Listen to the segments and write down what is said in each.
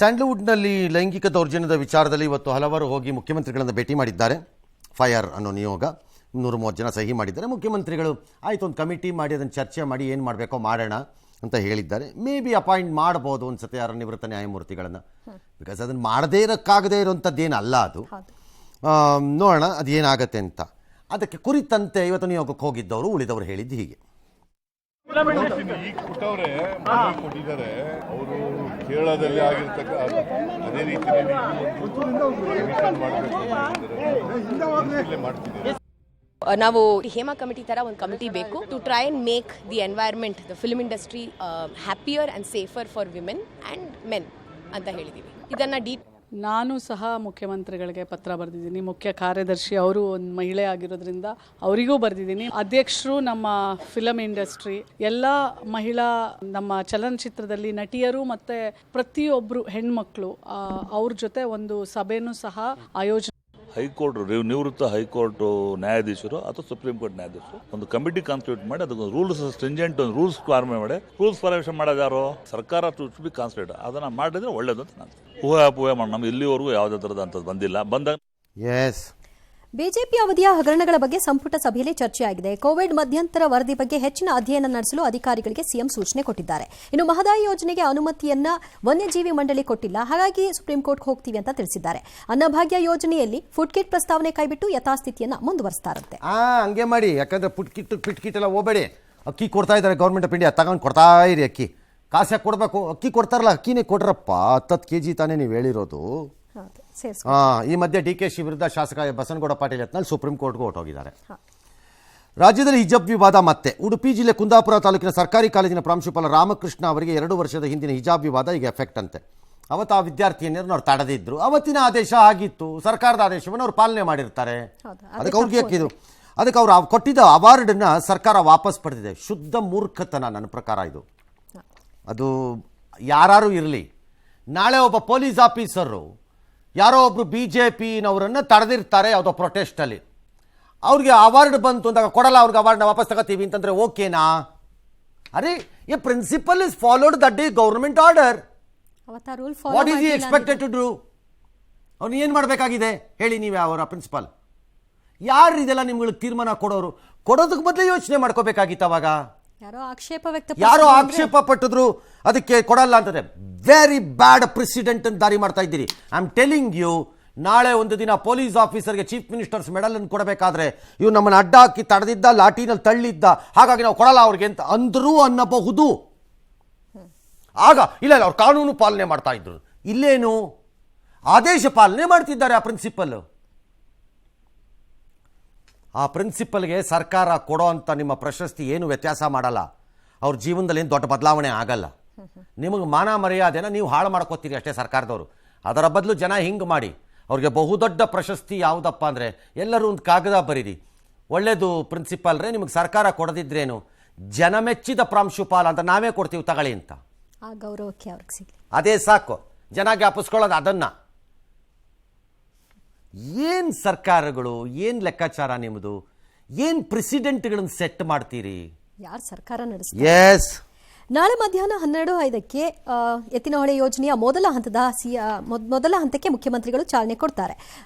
ಸ್ಯಾಂಡಲ್ವುಡ್ನಲ್ಲಿ ಲೈಂಗಿಕ ದೌರ್ಜನ್ಯದ ವಿಚಾರದಲ್ಲಿ ಇವತ್ತು ಹಲವರು ಹೋಗಿ ಮುಖ್ಯಮಂತ್ರಿಗಳನ್ನು ಭೇಟಿ ಮಾಡಿದ್ದಾರೆ. ಫೈರ್ ಅನ್ನೋ ನಿಯೋಗ 130 ಜನ ಸಹಿ ಮಾಡಿದ್ದಾರೆ. ಮುಖ್ಯಮಂತ್ರಿಗಳು ಆಯಿತು ಒಂದು ಕಮಿಟಿ ಮಾಡಿ ಅದನ್ನು ಚರ್ಚೆ ಮಾಡಿ ಏನು ಮಾಡಬೇಕೋ ಮಾಡೋಣ ಅಂತ ಹೇಳಿದ್ದಾರೆ. ಮೇ ಬಿ ಅಪಾಯಿಂಟ್ ಮಾಡ್ಬೋದು ಅನ್ಸುತ್ತೆ ಯಾರು ನಿವೃತ್ತ ನ್ಯಾಯಮೂರ್ತಿಗಳನ್ನು, ಬಿಕಾಸ್ ಅದನ್ನು ಮಾಡದೇ ಇರೋಕ್ಕಾಗದೇ ಇರೋಂಥದ್ದೇನಲ್ಲ ಅದು. ನೋಡೋಣ ಅದು ಏನಾಗತ್ತೆ ಅಂತ. ಅದಕ್ಕೆ ಕುರಿತಂತೆ ಇವತ್ತು ನಿಯೋಗಕ್ಕೆ ಹೋಗಿದ್ದವರು ಉಳಿದವರು ಹೇಳಿದ್ದು ಹೀಗೆ. ಈಗ ಕೊಟ್ಟವ್ರೆ ಕೊಟ್ಟಿದ್ದಾರೆ ಅವರು ಕೇರಳದಲ್ಲಿ ಆಗಿರ್ತಕ್ಕ ಅದೇ ರೀತಿಯಲ್ಲಿ ಮಾಡ್ತಿದ್ದಾರೆ. ನಾವು ಹೇಮಾ ಕಮಿಟಿ ತರ ಒಂದು ಕಮಿಟಿ ಬೇಕು to try and make the environment the film industry happier and safer for women and men ಅಂತ ಹೇಳಿದೀವಿ. ಇದನ್ನ ನಾನು ಸಹ ಮುಖ್ಯಮಂತ್ರಿಗಳಿಗೆ ಪತ್ರ ಬರೆದಿದ್ದೀನಿ. ಮುಖ್ಯ ಕಾರ್ಯದರ್ಶಿ ಅವರು ಒಂದು ಮಹಿಳೆ ಆಗಿರೋದ್ರಿಂದ ಅವರಿಗೂ ಬರೆದಿದ್ದೀನಿ. ಅಧ್ಯಕ್ಷರು ನಮ್ಮ ಫಿಲಮ್ ಇಂಡಸ್ಟ್ರಿ ಎಲ್ಲ ಮಹಿಳಾ ನಮ್ಮ ಚಲನಚಿತ್ರದಲ್ಲಿ ನಟಿಯರು ಮತ್ತು ಪ್ರತಿಯೊಬ್ಬರು ಹೆಣ್ಮಕ್ಳು ಅವ್ರ ಜೊತೆ ಒಂದು ಸಭೆನೂ ಸಹ ಆಯೋಜನೆ. ಹೈಕೋರ್ಟ್ ನಿವೃತ್ತ ಹೈಕೋರ್ಟ್ ನ್ಯಾಯಾಧೀಶರು ಅಥವಾ ಸುಪ್ರೀಂ ಕೋರ್ಟ್ ನ್ಯಾಯಾಧೀಶರು ಒಂದು ಕಮಿಟಿ ಕಾನ್ಸ್ಟಿಟ್ಯೂಟ್ ಮಾಡಿ ಅದಕ್ಕೆ ರೂಲ್ಸ್ ಸ್ಟ್ರಿಂಜೆಂಟ್ ರೂಲ್ಸ್ ಫಾರ್ಮೇಷನ್ ಮಾಡಿ ರೂಲ್ಸ್ ಫಾರ್ಮೇಷನ್ ಮಾಡೋದು ಯಾರು ಸರ್ಕಾರ ಟು ಬಿ ಕಾನ್ಸ್ಟಿಟ್ಯೂಟ್ ಅದನ್ನು ಮಾಡಿದ್ರೆ ಒಳ್ಳೇದು ಅಂತ ನಾನು ಊಹೆ ಮಾಡಿ ನಮ್ಗೆ ಇಲ್ಲಿವರೆಗೂ ಯಾವುದೇ ಥರದ ಅಂಥದ್ದು ಬಂದಿಲ್ಲ. ಬಂದಾಗ ಬಿಜೆಪಿ ಅವಧಿಯ ಹಗರಣಗಳ ಬಗ್ಗೆ ಸಂಪುಟ ಸಭೆಯಲ್ಲಿ ಚರ್ಚೆಯಾಗಿದೆ. ಕೋವಿಡ್ ಮಧ್ಯಂತರ ವರದಿ ಬಗ್ಗೆ ಹೆಚ್ಚಿನ ಅಧ್ಯಯನ ನಡೆಸಲು ಅಧಿಕಾರಿಗಳಿಗೆ ಸಿಎಂ ಸೂಚನೆ ಕೊಟ್ಟಿದ್ದಾರೆ. ಇನ್ನು ಮಹದಾಯಿ ಯೋಜನೆಗೆ ಅನುಮತಿಯನ್ನ ವನ್ಯಜೀವಿ ಮಂಡಳಿ ಕೊಟ್ಟಿಲ್ಲ, ಹಾಗಾಗಿ ಸುಪ್ರೀಂ ಕೋರ್ಟ್ಗೆ ಹೋಗ್ತೀವಿ ಅಂತ ತಿಳಿಸಿದ್ದಾರೆ. ಅನ್ನಭಾಗ್ಯ ಯೋಜನೆಯಲ್ಲಿ ಫುಡ್ ಕಿಟ್ ಪ್ರಸ್ತಾವನೆ ಕೈಬಿಟ್ಟು ಯಥಾಸ್ಥಿತಿಯನ್ನ ಮುಂದುವರಿಸ್ತಾರಂತೆ. ಹಂಗೆ ಮಾಡಿ, ಯಾಕಂದ್ರೆ ಫುಡ್ ಕಿಟ್ ಎಲ್ಲ ಹೋಗಬೇಡಿ. ಅಕ್ಕಿ ಕೊಡ್ತಾ ಇದ್ದಾರೆ ಗೌರ್ಮೆಂಟ್ ಆಫ್ ಇಂಡಿಯಾ, ತಗೊಂಡು ಕೊಡ್ತಾ ಇರಿ. ಅಕ್ಕಿ ಕಾಸು ಯಾಕೆ ಕೊಡಬೇಕು? ಅಕ್ಕಿ ಕೊಡ್ತಾರಲ್ಲ, ಅಕ್ಕಿನೇ ಕೊಡ್ರಪ್ಪ. 10 kg ತಾನೇ ನೀವು ಹೇಳಿರೋದು. ಈ ಮಧ್ಯೆ DKಶಿ ವಿರುದ್ಧ ಶಾಸಕ ಬಸನಗೌಡ ಪಾಟೀಲ್ ಯತ್ನಾಳ್ ಸುಪ್ರೀಂ ಕೋರ್ಟ್ಗೂ ಹೊರಟೋಗಿದ್ದಾರೆ. ರಾಜ್ಯದಲ್ಲಿ ಹಿಜಾಬ್ ವಿವಾದ ಮತ್ತೆ. ಉಡುಪಿ ಜಿಲ್ಲೆ ಕುಂದಾಪುರ ತಾಲೂಕಿನ ಸರ್ಕಾರಿ ಕಾಲೇಜಿನ ಪ್ರಾಂಶುಪಾಲ ರಾಮಕೃಷ್ಣ ಅವರಿಗೆ 2 ವರ್ಷದ ಹಿಂದಿನ ಹಿಜಾಬ್ ವಿವಾದ ಈಗ ಎಫೆಕ್ಟ್ ಅಂತೆ. ಅವತ್ತು ಆ ವಿದ್ಯಾರ್ಥಿನಿಯರನ್ನು ಅವ್ರು ತಡೆದಿದ್ರು. ಅವತ್ತಿನ ಆದೇಶ ಆಗಿತ್ತು, ಸರ್ಕಾರದ ಆದೇಶವನ್ನು ಅವ್ರು ಪಾಲನೆ ಮಾಡಿರ್ತಾರೆ. ಅದಕ್ಕೆ ಅವ್ರಿಗೆ ಹಾಕಿದ್ರು. ಅದಕ್ಕೆ ಅವ್ರು ಕೊಟ್ಟಿದ್ದ ಅವಾರ್ಡನ್ನ ಸರ್ಕಾರ ವಾಪಸ್ ಪಡೆದಿದೆ. ಶುದ್ಧ ಮೂರ್ಖತನ ನನ್ನ ಪ್ರಕಾರ ಇದು. ಅದು ಯಾರು ಇರಲಿ, ನಾಳೆ ಒಬ್ಬ ಪೊಲೀಸ್ ಆಫೀಸರು ಯಾರೋ ಒಬ್ರು BJPನವರನ್ನು ತಡೆದಿರ್ತಾರೆ ಯಾವುದೋ ಪ್ರೊಟೆಸ್ಟಲ್ಲಿ, ಅವ್ರಿಗೆ ಅವಾರ್ಡ್ ಬಂತು ಅಂದಾಗ ಕೊಡಲ್ಲ, ಅವ್ರಿಗೆ ಅವಾರ್ಡ್ನ ವಾಪಸ್ ತಗೋತೀವಿ ಅಂತಂದರೆ ಓಕೆನಾ? ಅರೆ, a principle is followed that the government order. What is he expected to do? ಅವ್ನು ಏನು ಮಾಡಬೇಕಾಗಿದೆ ಹೇಳಿ ನೀವೇ? ಅವರ ಪ್ರಿನ್ಸಿಪಾಲ್ ಯಾರು ಇದೆಲ್ಲ ನಿಮ್ಗಳಿಗೆ ತೀರ್ಮಾನ ಕೊಡೋರು? ಕೊಡೋದಕ್ಕೆ ಬದಲು ಯೋಚನೆ ಮಾಡ್ಕೋಬೇಕಾಗಿತ್ತು. ಅವಾಗ ಯಾರೋ ಆಕ್ಷೇಪ ಪಟ್ಟಿದ್ರು, ಅದಕ್ಕೆ ಕೊಡಲ್ಲ ಅಂತಂದ್ರೆ ವೆರಿ ಬ್ಯಾಡ್ ಪ್ರೆಸಿಡೆಂಟ್ ಅಂತ ದಾರಿ ಮಾಡ್ತಾ ಇದ್ದೀರಿ. ಐ ಆಮ್ ಟೆಲಿಂಗ್ ಯು, ನಾಳೆ ಒಂದು ದಿನ ಪೊಲೀಸ್ ಆಫೀಸರ್ಗೆ ಚೀಫ್ ಮಿನಿಸ್ಟರ್ಸ್ ಮೆಡಲ್ ಅನ್ನು ಕೊಡಬೇಕಾದ್ರೆ ಇವ್ ನಮ್ಮನ್ನು ಅಡ್ಡ ಹಾಕಿ ತಡೆದಿದ್ದ, ಲಾಠಿನಲ್ಲಿ ತಳ್ಳಿದ್ದ, ಹಾಗಾಗಿ ನಾವು ಕೊಡಲ್ಲ ಅವ್ರಿಗೆ ಅಂತ ಅಂದ್ರು ಅನ್ನಬಹುದು. ಆಗ ಇಲ್ಲ ಅವ್ರು ಕಾನೂನು ಪಾಲನೆ ಮಾಡ್ತಾ ಇದ್ರು. ಇಲ್ಲೇನು ಆದೇಶ ಪಾಲನೆ ಮಾಡ್ತಿದ್ದಾರೆ ಆ ಪ್ರಿನ್ಸಿಪಲ್. ಆ ಪ್ರಿನ್ಸಿಪಲ್ಗೆ ಸರ್ಕಾರ ಕೊಡೋ ಅಂತ ನಿಮ್ಮ ಪ್ರಶಸ್ತಿ ಏನು ವ್ಯತ್ಯಾಸ ಮಾಡಲ್ಲ. ಅವ್ರ ಜೀವನದಲ್ಲಿ ಏನು ದೊಡ್ಡ ಬದಲಾವಣೆ ಆಗಲ್ಲ. ನಿಮಗೆ ಮಾನ ಮರ್ಯಾದೆನ ನೀವು ಹಾಳು ಮಾಡ್ಕೋತೀರಿ ಅಷ್ಟೇ ಸರ್ಕಾರದವರು. ಅದರ ಬದಲು ಜನ ಹಿಂಗೆ ಮಾಡಿ ಅವ್ರಿಗೆ ಬಹುದೊಡ್ಡ ಪ್ರಶಸ್ತಿ ಯಾವುದಪ್ಪ ಅಂದರೆ ಎಲ್ಲರೂ ಒಂದು ಕಾಗದ ಬರೀರಿ, ಒಳ್ಳೇದು ಪ್ರಿನ್ಸಿಪಾಲ್ರೇ ನಿಮಗೆ ಸರ್ಕಾರ ಕೊಡದಿದ್ರೇನು, ಜನ ಮೆಚ್ಚಿದ ಪ್ರಾಂಶುಪಾಲ ಅಂತ ನಾವೇ ಕೊಡ್ತೀವಿ ತಗೊಳ್ಳಿ ಅಂತ. ಅದೇ ಸಾಕು, ಜನ ಜ್ಞಾಪಿಸ್ಕೊಳ್ಳೋದು ಅದನ್ನು. ಏನು ಸರ್ಕಾರಗಳು, ಏನು ಲೆಕ್ಕಾಚಾರ ನಿಮ್ಮದು? ಏನು ಪ್ರೆಸಿಡೆಂಟ್ಗಳನ್ನು ಸೆಟ್ ಮಾಡ್ತೀರಿ? ಯಾರು ಸರ್ಕಾರ ನಡೆಸ್ತಾರೆ? ನಾಳೆ ಮಧ್ಯಾಹ್ನ 12:05ಕ್ಕೆ ಎತ್ತಿನಹೊಳೆ ಯೋಜನೆಯ ಮೊದಲ ಹಂತಕ್ಕೆ ಮುಖ್ಯಮಂತ್ರಿಗಳು ಚಾಲನೆ ಕೊಡ್ತಾರೆ.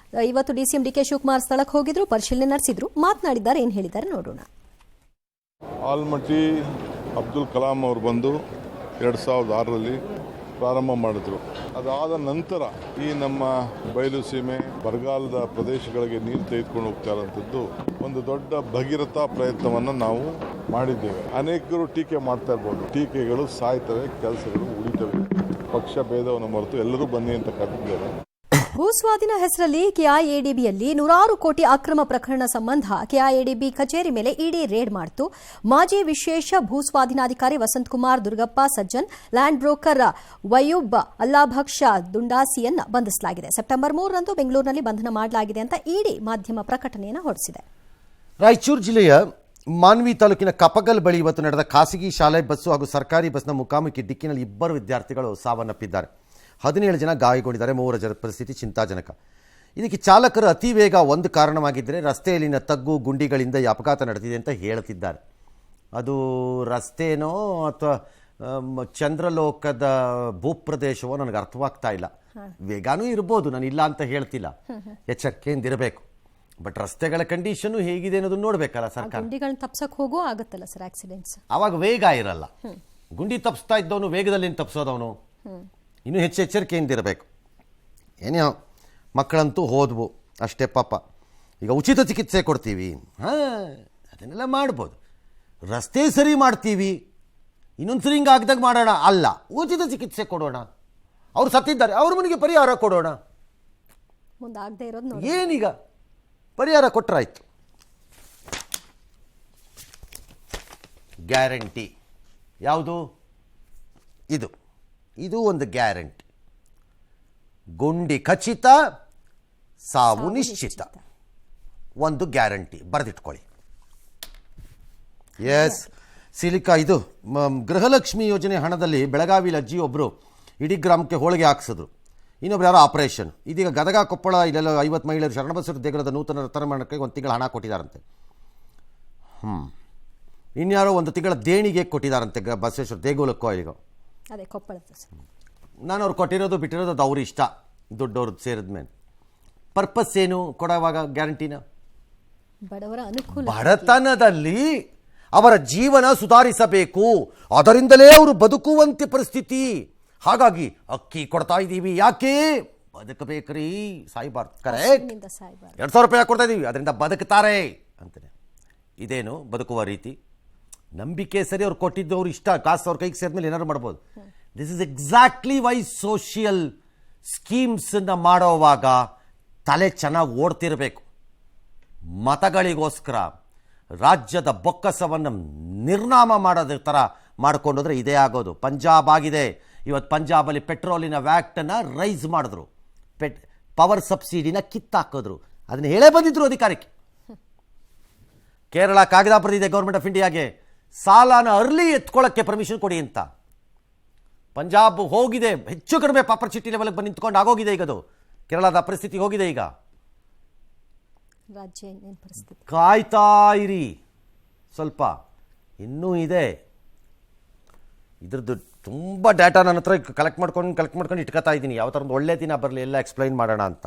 ಇವತ್ತು DCM DK ಶಿವಕುಮಾರ್ ಸ್ಥಳಕ್ಕೆ ಹೋಗಿದ್ರು, ಪರಿಶೀಲನೆ ನಡೆಸಿದ್ರು, ಮಾತನಾಡಿದ್ದಾರೆ. ಏನು ಹೇಳಿದ್ದಾರೆ ನೋಡೋಣ. ಆಲ್ಮಟ್ಟಿ ಅಬ್ದುಲ್ ಕಲಾಂ ಅವರು ಬಂದು 2006ರಲ್ಲಿ ಪ್ರಾರಂಭ ಮಾಡಿದ್ರು. ಅದಾದ ನಂತರ ಈ ನಮ್ಮ ಬಯಲು ಸೀಮೆ ಬರಗಾಲದ ಪ್ರದೇಶಗಳಿಗೆ ನೀರು ತೆಗೆದುಕೊಂಡು ಹೋಗ್ತಾ ಇರೋಂಥದ್ದು ಒಂದು ದೊಡ್ಡ ಭಗೀರಥ ಪ್ರಯತ್ನವನ್ನು ನಾವು ಮಾಡಿದ್ದೇವೆ. ಅನೇಕರು ಟೀಕೆ ಮಾಡ್ತಾ ಇರ್ಬೋದು, ಟೀಕೆಗಳು ಸಾಯ್ತವೆ, ಕೆಲಸಗಳು ಉಳಿತವೆ. ಪಕ್ಷ ಭೇದವನ್ನು ಮರೆತು ಎಲ್ಲರೂ ಬನ್ನಿ ಅಂತ ಕರೆದಿದ್ದಾರೆ. ಭೂಸ್ವಾಧೀನ ಹೆಸರಲ್ಲಿ KIADBಯಲ್ಲಿ 100 ಕೋಟಿ ಅಕ್ರಮ ಪ್ರಕರಣ ಸಂಬಂಧ KIADB ಕಚೇರಿ ಮೇಲೆ ಇಡಿ ರೇಡ್ ಮಾಡಿತು. ಮಾಜಿ ವಿಶೇಷ ಭೂಸ್ವಾಧೀನಾಧಿಕಾರಿ ವಸಂತ್ ಕುಮಾರ್ ದುರ್ಗಪ್ಪ ಸಜ್ಜನ್, ಲ್ಯಾಂಡ್ ಬ್ರೋಕರ್ ವಯೂಬ್ ಅಲ್ಲಾಭಕ್ಷ ದುಂಡಾಸಿಯನ್ನ ಬಂಧಿಸಲಾಗಿದೆ. ಸೆಪ್ಟೆಂಬರ್ 3ರಂದು ಬೆಂಗಳೂರಿನಲ್ಲಿ ಬಂಧನ ಮಾಡಲಾಗಿದೆ ಅಂತ ಇಡಿ ಮಾಧ್ಯಮ ಪ್ರಕಟಣೆಯನ್ನು ಹೊರಡಿಸಿದೆ. ರಾಯಚೂರು ಜಿಲ್ಲೆಯ ಮಾನ್ವಿ ತಾಲೂಕಿನ ಕಪಗಲ್ ಬಳಿ ಇವತ್ತು ನಡೆದ ಖಾಸಗಿ ಶಾಲೆ ಬಸ್ಸು ಹಾಗೂ ಸರ್ಕಾರಿ ಬಸ್ನ ಮುಖಾಮುಖಿ ಡಿಕ್ಕಿನಲ್ಲಿ 2 ವಿದ್ಯಾರ್ಥಿಗಳು ಸಾವನ್ನಪ್ಪಿದ್ದಾರೆ. 17 ಜನ ಗಾಯಗೊಂಡಿದ್ದಾರೆ. 3 ಜನರ ಪರಿಸ್ಥಿತಿ ಚಿಂತಾಜನಕ. ಇದಕ್ಕೆ ಚಾಲಕರು ಅತಿ ವೇಗ ಒಂದು ಕಾರಣವಾಗಿದ್ದರೆ ರಸ್ತೆಯಲ್ಲಿನ ತಗ್ಗು ಗುಂಡಿಗಳಿಂದ ಈ ಅಪಘಾತ ನಡೆದಿದೆ ಅಂತ ಹೇಳ್ತಿದ್ದಾರೆ. ಅದು ರಸ್ತೆನೋ ಅಥವಾ ಚಂದ್ರಲೋಕದ ಭೂಪ್ರದೇಶವೋ ನನಗೆ ಅರ್ಥವಾಗ್ತಾ ಇಲ್ಲ. ವೇಗಾನೂ ಇರ್ಬೋದು, ನಾನು ಇಲ್ಲ ಅಂತ ಹೇಳ್ತಿಲ್ಲ, ಎಚ್ಚರಿಕೆಯಿಂದ ಇರಬೇಕು. ಬಟ್ ರಸ್ತೆಗಳ ಕಂಡೀಷನು ಹೇಗಿದೆ ಅನ್ನೋದನ್ನ ನೋಡ್ಬೇಕಲ್ಲ ಸರ್ಕಾರ. ಗುಂಡಿಗಳನ್ನ ತಪ್ಸಕ್ ಹೋಗೋ ಆಗತ್ತಲ್ಲ ಸರ್ ಆಕ್ಸಿಡೆಂಟ್ಸ್. ಆವಾಗ ವೇಗ ಇರಲ್ಲ. ಗುಂಡಿ ತಪ್ಪಿಸ್ತಾ ಇದ್ದವನು ವೇಗದಲ್ಲಿ ತಪ್ಪಿಸೋದವನು ಇನ್ನೂ ಹೆಚ್ಚು ಎಚ್ಚರಿಕೆಯಿಂದ ಇರಬೇಕು. ಏನೇ ಮಕ್ಕಳಂತೂ ಹೋದ್ವು ಅಷ್ಟೇ ಪಾಪ. ಈಗ ಉಚಿತ ಚಿಕಿತ್ಸೆ ಕೊಡ್ತೀವಿ, ಅದನ್ನೆಲ್ಲ ಮಾಡ್ಬೋದು. ರಸ್ತೆ ಸರಿ ಮಾಡ್ತೀವಿ, ಇನ್ನೊಂದ್ಸರಿ ಹಿಂಗೆ ಆಗ್ದಾಗ ಮಾಡೋಣ ಅಲ್ಲ, ಉಚಿತ ಚಿಕಿತ್ಸೆ ಕೊಡೋಣ. ಅವ್ರು ಸತ್ತಿದ್ದಾರೆ, ಅವ್ರ ಮನೆಗೆ ಪರಿಹಾರ ಕೊಡೋಣ. ಮುಂದಾಗದೆ ಇರೋದು ನೋಡಿ. ಏನೀಗ ಪರಿಹಾರ ಕೊಟ್ಟರಾಯ್ತು. ಗ್ಯಾರಂಟಿ ಯಾವುದು? ಇದು ಒಂದು ಗ್ಯಾರಂಟಿ. ಗುಂಡಿ ಖಚಿತ, ಸಾವು ನಿಶ್ಚಿತ. ಒಂದು ಗ್ಯಾರಂಟಿ ಬರೆದಿಟ್ಕೊಳ್ಳಿ. ಎಸ್, ಸಿಲಿಕಾ ಇದು ಗೃಹಲಕ್ಷ್ಮಿ ಯೋಜನೆ ಹಣದಲ್ಲಿ ಬೆಳಗಾವಿಲಿ ಅಜ್ಜಿಯೊಬ್ಬರು ಇಡೀ ಗ್ರಾಮಕ್ಕೆ ಹೋಳಿಗೆ ಹಾಕ್ಸಿದ್ರು. ಇನ್ನೊಬ್ರು ಯಾರೋ ಆಪರೇಷನ್. ಇದೀಗ ಗದಗ, ಕೊಪ್ಪಳ ಇಲ್ಲೆಲ್ಲ 50 ಮಹಿಳೆಯರು ಶರಣಬಸವ ದೇಗುಲದ ನೂತನ ತರಮಾಣಕ್ಕೆ 1 ತಿಂಗಳ ಹಣ ಕೊಟ್ಟಿದ್ದಾರಂತೆ. ಇನ್ಯಾರೋ 1 ತಿಂಗಳ ದೇಣಿಗೆ ಕೊಟ್ಟಿದ್ದಾರಂತೆ ಬಸವೇಶ್ವರ ದೇಗುಲಕ್ಕೋ ಈಗ. ಅದೇ ಕೊಪ್ಪಳದ. ನಾನು ಅವ್ರು ಕೊಟ್ಟಿರೋದು ಬಿಟ್ಟಿರೋದು ಅದು ಅವ್ರ ಇಷ್ಟ, ದುಡ್ಡವ್ರದ್ದು ಸೇರಿದ ಮೇಲೆ. ಪರ್ಪಸ್ ಏನು ಕೊಡುವಾಗ ಗ್ಯಾರಂಟಿನ? ಬಡವರ ಅನುಕೂಲ. ಬಡತನದಲ್ಲಿ ಅವರ ಜೀವನ ಸುಧಾರಿಸಬೇಕು, ಅದರಿಂದಲೇ ಅವರು ಬದುಕುವಂತೆ ಪರಿಸ್ಥಿತಿ. ಹಾಗಾಗಿ ಅಕ್ಕಿ ಕೊಡ್ತಾ ಇದ್ದೀವಿ. ಯಾಕೆ? ಬದುಕಬೇಕ್ರಿ, ಸಾಯ್ಬಾರ್ದು. ಕರೆಕ್ಟ್. 2,000 ರೂಪಾಯಿ ಕೊಡ್ತಾ ಇದ್ದೀವಿ, ಅದರಿಂದ ಬದುಕ್ತಾರೆ ಅಂತಾನೆ. ಇದೇನು ಬದುಕುವ ರೀತಿ? ನಂಬಿಕೆ ಸರಿ, ಅವ್ರು ಕೊಟ್ಟಿದ್ದು ಅವ್ರು ಇಷ್ಟ, ಕಾಸು ಅವ್ರ ಕೈಗೆ ಸೇರಿದ್ಮೇಲೆ ಏನಾದ್ರು ಮಾಡ್ಬೋದು. This is exactly why social ಸ್ಕೀಮ್ಸನ್ನು ಮಾಡೋವಾಗ ತಲೆ ಚೆನ್ನಾಗಿ ಓಡ್ತಿರಬೇಕು. ಮತಗಳಿಗೋಸ್ಕರ ರಾಜ್ಯದ ಬೊಕ್ಕಸವನ್ನು ನಿರ್ನಾಮ ಮಾಡೋದ್ರ ಥರ ಮಾಡ್ಕೊಂಡೋದ್ರೆ ಇದೇ ಆಗೋದು. ಪಂಜಾಬ್ ಆಗಿದೆ ಇವತ್ತು. ಪಂಜಾಬಲ್ಲಿ ಪೆಟ್ರೋಲಿನ ವ್ಯಾಟ್ನ ರೈಸ್ ಮಾಡಿದ್ರು, ಪವರ್ ಸಬ್ಸಿಡಿನ ಕಿತ್ತಾಕಿದ್ರು. ಅದನ್ನ ಹೇಳೇ ಬಂದಿದ್ರು ಅಧಿಕಾರಕ್ಕೆ. ಕೇರಳ ಕಾಗದ ಬರೆದಿದೆ ಗೌರ್ಮೆಂಟ್ ಆಫ್ ಇಂಡಿಯಾಗೆ, ಸಾಲನ ಅರ್ಲಿ ಎತ್ಕೊಳ್ಳೋಕ್ಕೆ ಪರ್ಮಿಷನ್ ಕೊಡಿ ಅಂತ. ಪಂಜಾಬ್ ಹೋಗಿದೆ, ಹೆಚ್ಚು ಕಡಿಮೆ ಪಾಪರ್ ಚಿಟ್ಟಿ ಲೆವೆಲ್ಗೆ ಬಂದು ನಿಂತ್ಕೊಂಡು ಆಗೋಗಿದೆ ಈಗ. ಅದು ಕೇರಳದ ಪರಿಸ್ಥಿತಿ ಹೋಗಿದೆ ಈಗ. ರಾಜ್ಯ ಪರಿಸ್ಥಿತಿ ಕಾಯ್ತಾ ಇರಿ ಸ್ವಲ್ಪ, ಇನ್ನೂ ಇದೆ. ಇದ್ರದ್ದು ತುಂಬ ಡಾಟಾ ನನ್ನ ಹತ್ರ ಕಲೆಕ್ಟ್ ಮಾಡ್ಕೊಂಡು ಇಟ್ಕೊತಾ ಇದ್ದೀನಿ. ಯಾವ ಥರದ್ದು ಒಳ್ಳೆ ದಿನ ಬರಲಿ ಎಲ್ಲ ಎಕ್ಸ್ಪ್ಲೈನ್ ಮಾಡೋಣ ಅಂತ.